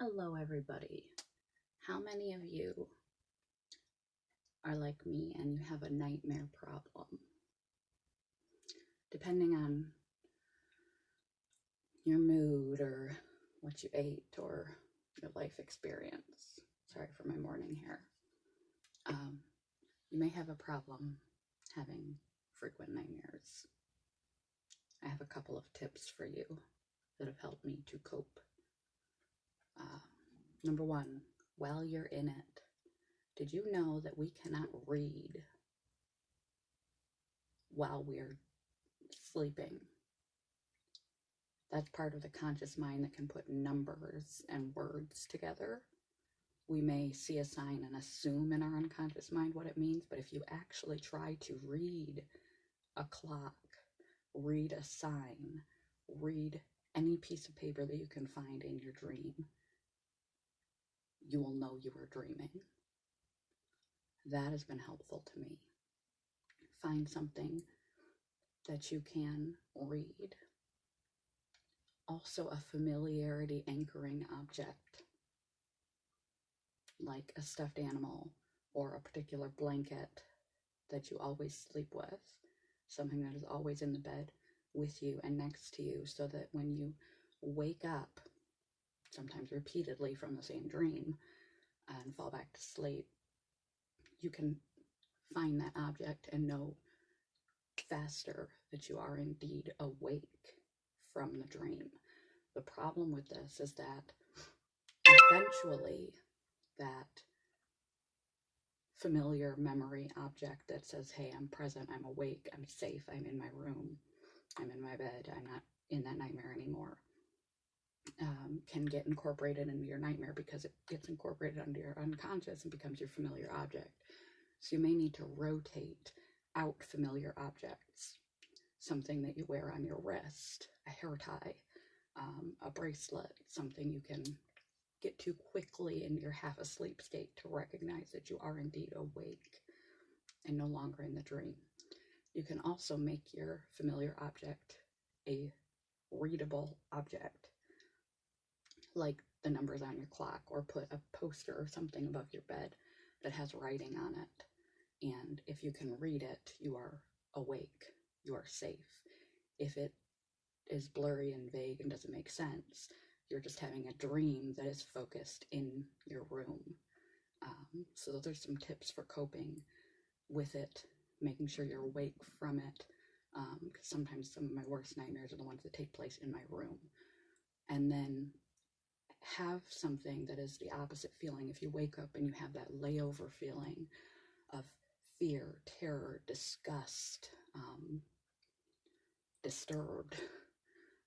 Hello, everybody. How many of you are like me and you have a nightmare problem? Depending on your mood or what you ate or your life experience. Sorry for my morning hair. You may have a problem having frequent nightmares. I have a couple of tips for you that have helped me to cope. Number one, while you're in it, did you know that we cannot read while we're sleeping? That's part of the conscious mind that can put numbers and words together. We may see a sign and assume in our unconscious mind what it means, but if you actually try to read a clock, read a sign, read any piece of paper that you can find in your dream, you will know you are dreaming. That has been helpful to me. Find something that you can read. Also, a familiarity anchoring object, like a stuffed animal or a particular blanket that you always sleep with, something that is always in the bed with you and next to you, so that when you wake up, sometimes repeatedly from the same dream, and fall back to sleep, you can find that object and know faster that you are indeed awake from the dream. The problem with this is that eventually that familiar memory object that says, hey, I'm present, I'm awake, I'm safe, I'm in my room, I'm in my bed, I'm not in that nightmare anymore, can get incorporated into your nightmare because it gets incorporated into your unconscious and becomes your familiar object. So you may need to rotate out familiar objects, something that you wear on your wrist, a hair tie, a bracelet, something you can get to quickly in your half asleep state to recognize that you are indeed awake and no longer in the dream. You can also make your familiar object a readable object, like the numbers on your clock, or put a poster or something above your bed that has writing on it. And if you can read it, you are awake, you are safe. If it is blurry and vague and doesn't make sense, you're just having a dream that is focused in your room. So those are some tips for coping with it, making sure you're awake from it, because sometimes some of my worst nightmares are the ones that take place in my room. And then have something that is the opposite feeling. If you wake up and you have that layover feeling of fear, terror, disgust, disturbed,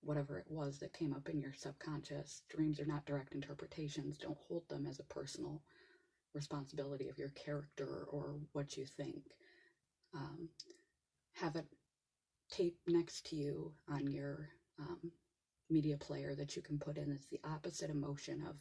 whatever it was that came up in your subconscious. Dreams are not direct interpretations. Don't hold them as a personal responsibility of your character or what you think. Have a tape next to you on your media player that you can put in. It's the opposite emotion of